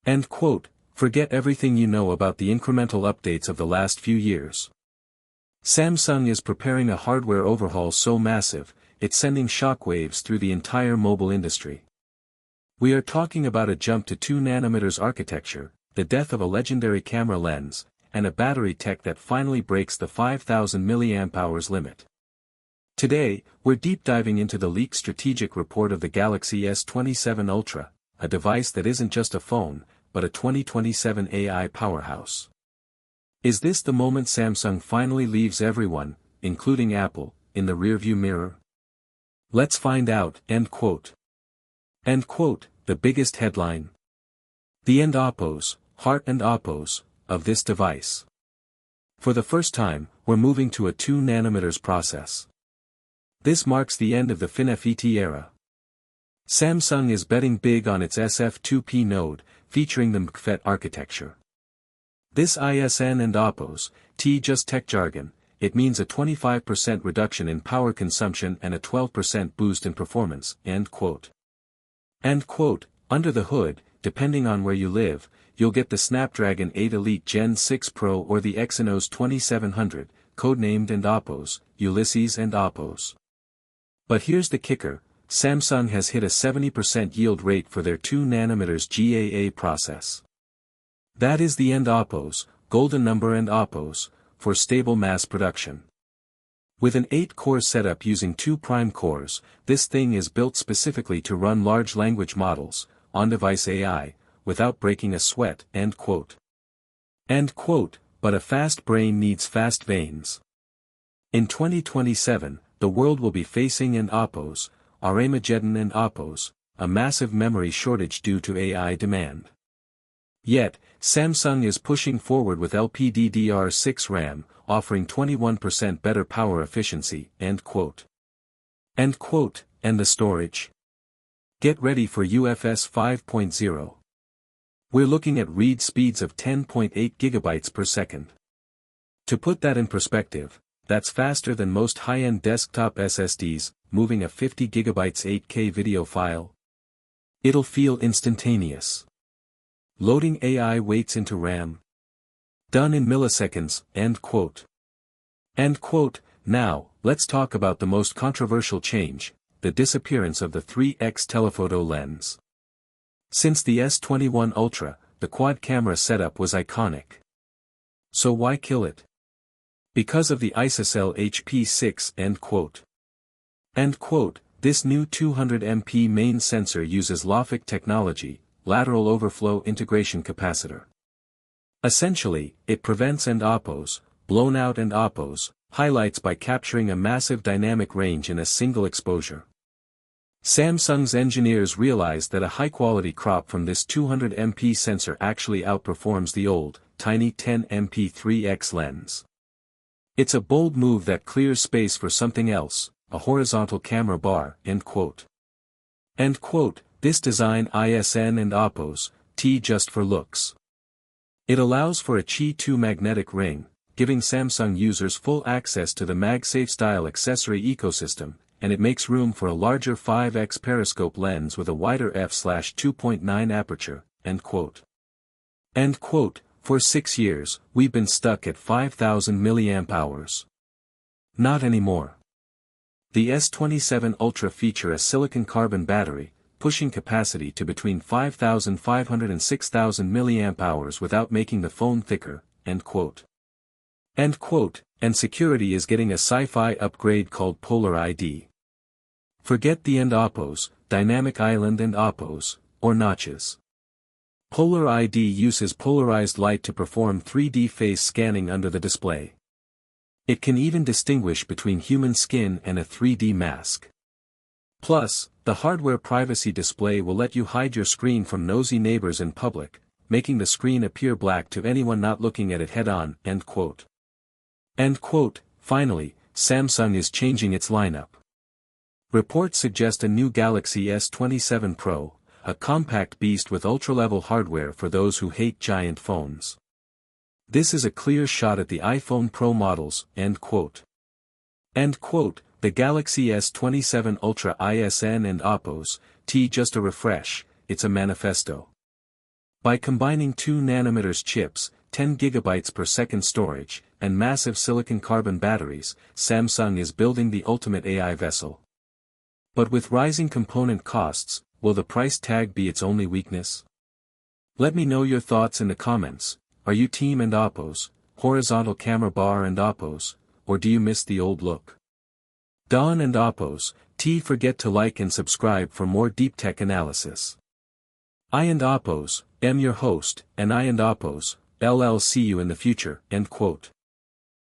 End quote. Forget everything you know about the incremental updates of the last few years. Samsung is preparing a hardware overhaul so massive, it's sending shockwaves through the entire mobile industry. We are talking about a jump to 2 nanometers architecture, the death of a legendary camera lens, and a battery tech that finally breaks the 5000 mAh limit. Today, we're deep diving into the leaked strategic report of the Galaxy S27 Ultra, a device that isn't just a phone, but a 2027 AI powerhouse. Is this the moment Samsung finally leaves everyone, including Apple, in the rearview mirror? Let's find out. End quote. End quote. The biggest headline. The end oppos, heart and oppos, of this device. For the first time, we're moving to a 2 nanometers process. This marks the end of the FinFET era. Samsung is betting big on its SF2P node, featuring the MCFET architecture. This ISN and oppos, just tech jargon, it means a 25% reduction in power consumption and a 12% boost in performance. End quote. End quote. Under the hood, depending on where you live, you'll get the Snapdragon 8 Elite Gen 6 Pro or the Exynos 2700, codenamed and oppos, Ulysses and oppos. But here's the kicker. Samsung has hit a 70% yield rate for their 2 nanometers GAA process. That is the end oppos, golden number and oppos, for stable mass production. With an 8-core setup using 2 prime cores, this thing is built specifically to run large language models, on-device AI, without breaking a sweat. End quote. End quote. But a fast brain needs fast veins. In 2027, the world will be facing an oppos, Armageddon and oppos, a massive memory shortage due to AI demand. Yet, Samsung is pushing forward with LPDDR6 RAM, offering 21% better power efficiency. End quote. End quote. And the storage? Get ready for UFS 5.0. We're looking at read speeds of 10.8 GB per second. To put that in perspective, that's faster than most high-end desktop SSDs, moving a 50 GB 8K video file. It'll feel instantaneous. Loading AI weights into RAM. Done in milliseconds. End quote. End quote. Now, let's talk about the most controversial change, the disappearance of the 3x telephoto lens. Since the S21 Ultra, the quad-camera setup was iconic. So why kill it? Because of the ISOCELL HP6. End quote. End quote. This new 200MP main sensor uses LOFIC technology, lateral overflow integration capacitor. Essentially, it prevents end oppos, blown out end oppos, highlights by capturing a massive dynamic range in a single exposure. Samsung's engineers realized that a high-quality crop from this 200MP sensor actually outperforms the old, tiny 10MP 3x lens. It's a bold move that clears space for something else, a horizontal camera bar. End quote. End quote. This design ISN and oppos, just for looks. It allows for a Qi 2 magnetic ring, giving Samsung users full access to the MagSafe style accessory ecosystem, and it makes room for a larger 5x periscope lens with a wider f/2.9 aperture. End quote. End quote. For 6 years, we've been stuck at 5000 mAh. Not anymore. The S27 Ultra feature a silicon-carbon battery, pushing capacity to between 5500 and 6000 mAh without making the phone thicker. End quote. End quote. And security is getting a sci-fi upgrade called Polar ID. Forget the end oppos, dynamic island and oppos, or notches. Polar ID uses polarized light to perform 3D face scanning under the display. It can even distinguish between human skin and a 3D mask. Plus, the hardware privacy display will let you hide your screen from nosy neighbors in public, making the screen appear black to anyone not looking at it head-on. End quote. End quote. Finally, Samsung is changing its lineup. Reports suggest a new Galaxy S27 Pro, a compact beast with ultra-level hardware for those who hate giant phones. This is a clear shot at the iPhone Pro models. End quote. End quote. The Galaxy S27 Ultra ISN and oppos, just a refresh, it's a manifesto. By combining 2 nanometers chips, 10 gigabytes per second storage, and massive silicon carbon batteries, Samsung is building the ultimate AI vessel. But with rising component costs, will the price tag be its only weakness? Let me know your thoughts in the comments. Are you team and Oppos, horizontal camera bar and Oppos, or do you miss the old look? Don and Oppos, forget to like and subscribe for more deep tech analysis. I and Oppos, am your host, and I and Oppos, LL see you in the future, end quote.